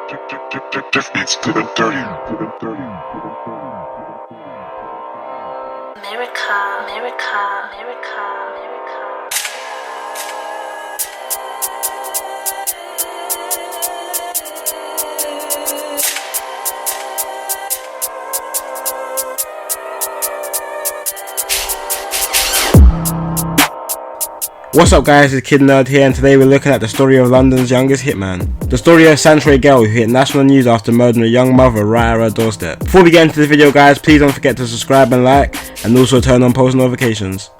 This beats to the dirty. America, America, America, America. What's up guys, it's Kid Nerd here, and today we're looking at the story of London's youngest hitman. The story of Santre Gayle, who hit national news after murdering a young mother right at her doorstep. Before we get into the video guys, please don't forget to subscribe and like, and also turn on post notifications.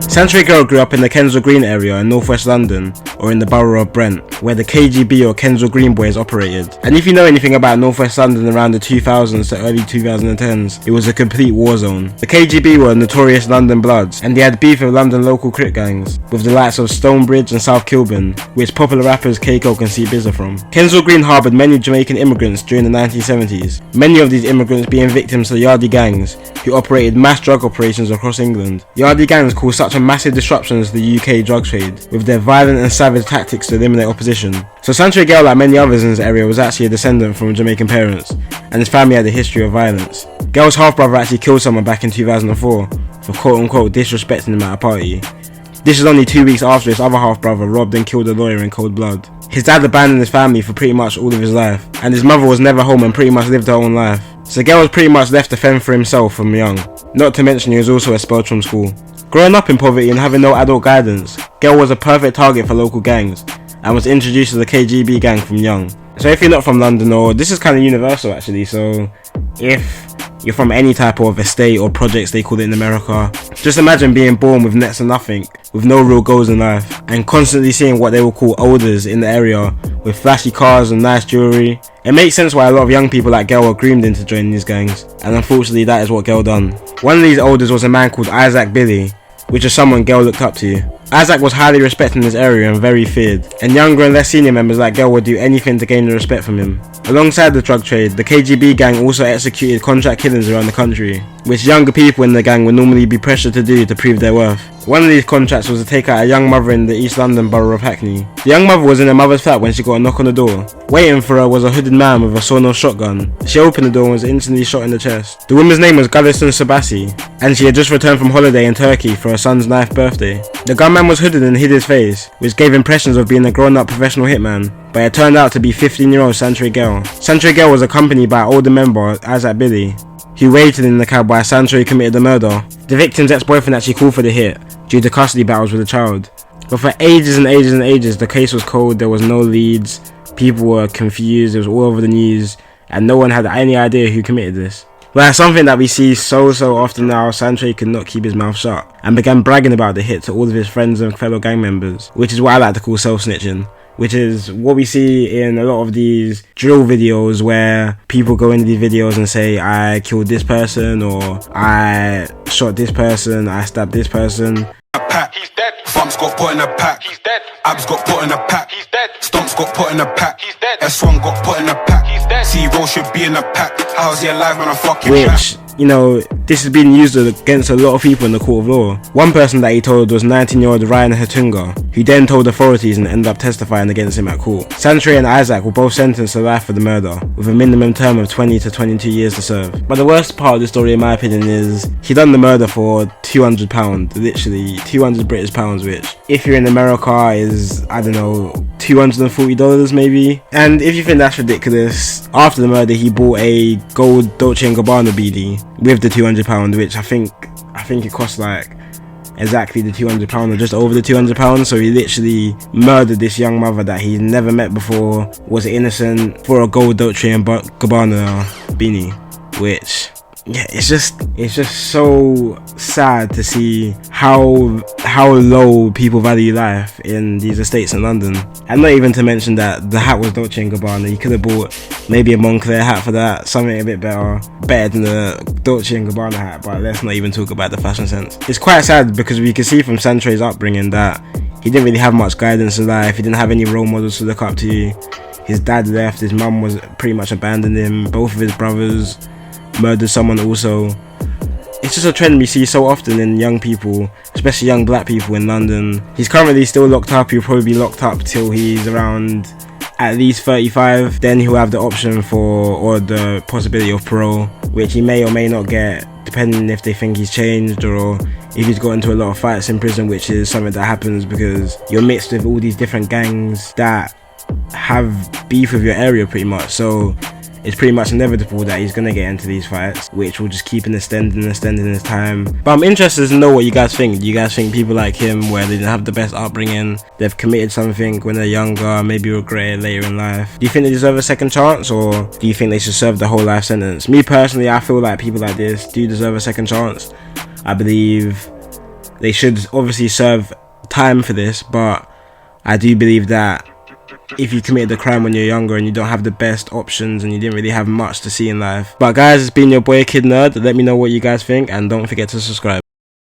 Santre Gayle grew up in the Kensal Green area in northwest London, or in the borough of Brent, where the KGB or Kensal Green Boys operated. And if you know anything about northwest London around the 2000s to early 2010s, it was a complete war zone. The KGB were notorious London Bloods, and they had beef with London local crit gangs, with the likes of Stonebridge and South Kilburn, which popular rappers K-Coke and C-Bizza from. Kensal Green harboured many Jamaican immigrants during the 1970s, many of these immigrants being victims to Yardie gangs, who operated mass drug operations across England. Yardie gangs caused such a massive disruption to the UK drug trade, with their violent and savage tactics to eliminate opposition. So Santre Gayle, like many others in this area, was actually a descendant from Jamaican parents, and his family had a history of violence. Gayle's half-brother actually killed someone back in 2004 for quote-unquote disrespecting him at a party. This is only 2 weeks after his other half-brother robbed and killed a lawyer in cold blood. His dad abandoned his family for pretty much all of his life, and his mother was never home and pretty much lived her own life. So Gayle was pretty much left to fend for himself from young, not to mention he was also expelled from school. Growing up in poverty and having no adult guidance, Gayle was a perfect target for local gangs, and was introduced to the KGB gang from young. So if you're not from London, or this is kind of universal actually, so if you're from any type of estate or projects they call it in America, just imagine being born with next to nothing, with no real goals in life, and constantly seeing what they will call olders in the area with flashy cars and nice jewellery. It makes sense why a lot of young people like Gayle were groomed into joining these gangs, and unfortunately that is what Gayle done. One of these olders was a man called Izak Billy, which is someone Gayle looked up to. Izak was highly respected in his area and very feared, and younger and less senior members like Gayle would do anything to gain the respect from him. Alongside the drug trade, the KGB gang also executed contract killings around the country, which younger people in the gang would normally be pressured to do to prove their worth. One of these contracts was to take out a young mother in the East London borough of Hackney. The young mother was in her mother's flat when she got a knock on the door. Waiting for her was a hooded man with a sawn-off shotgun. She opened the door and was instantly shot in the chest. The woman's name was Gulistan Subasi, and she had just returned from holiday in Turkey for her son's 9th birthday. The gunman was hooded and hid his face, which gave impressions of being a grown-up professional hitman, but it turned out to be 15-year-old Santre Gayle. Santre Gayle was accompanied by older member Izak Billy, who waited in the cab while Santre committed the murder. The victim's ex-boyfriend actually called for the hit due to custody battles with the child. But for ages and ages and ages, the case was cold, there was no leads, people were confused, it was all over the news, and no one had any idea who committed this. But something that we see so often now, Santre could not keep his mouth shut, and began bragging about the hit to all of his friends and fellow gang members, which is what I like to call self-snitching. Which is what we see in a lot of these drill videos where people go into these videos and say, I killed this person, or I shot this person, I stabbed this person. Pack. He's dead. Thump's got put in a pack. He's dead. Abs got put in a pack. He's dead. Stomps got put in a pack. He's dead. S1 got put in a pack. He's dead. C-Roll should be in a pack. How's he alive when I'm fucking Which, you know, this has been used against a lot of people in the court of law. One person that he told was 19-year-old Ryan Hatunga, who then told authorities and ended up testifying against him at court. Santre and Izak were both sentenced to life for the murder, with a minimum term of 20 to 22 years to serve. But the worst part of the story, in my opinion, is he done the murder for £200, literally 200 British pounds, which, if you're in America, is, I don't know, $240 maybe. And if you think that's ridiculous, after the murder he bought a gold Dolce & Gabbana beanie with the £200, which I think it cost like exactly the £200 or just over the £200. So he literally murdered this young mother that he'd never met before, was innocent, for a gold Dolce & Gabbana beanie, which, yeah, it's just so sad to see how low people value life in these estates in London. And not even to mention that the hat was Dolce & Gabbana. You could have bought maybe a Moncler hat for that, something a bit better than the Dolce & Gabbana hat, but let's not even talk about the fashion sense. It's quite sad because we can see from Santre's upbringing that he didn't really have much guidance in life. He didn't have any role models to look up to. His dad left, his mum was pretty much abandoned him, both of his brothers murdered someone also. It's just a trend we see so often in young people, especially young black people in London. He's currently still locked up. He'll probably be locked up till he's around at least 35, then he'll have the option for, or the possibility of parole, which he may or may not get, depending if they think he's changed or if he's got into a lot of fights in prison, which is something that happens because you're mixed with all these different gangs that have beef with your area pretty much. So it's pretty much inevitable that he's gonna get into these fights, which will just keep extending his time. But I'm interested to know what you guys think. Do you guys think people like him, where they didn't have the best upbringing, they've committed something when they're younger, maybe regret it later in life, do you think they deserve a second chance, or do you think they should serve the whole life sentence? Me personally, I feel like people like this do deserve a second chance. I believe they should obviously serve time for this, but I do believe that if you committed a crime when you're younger and you don't have the best options and you didn't really have much to see in life. But guys, it's been your boy Kid Nerd. Let me know what you guys think and don't forget to subscribe.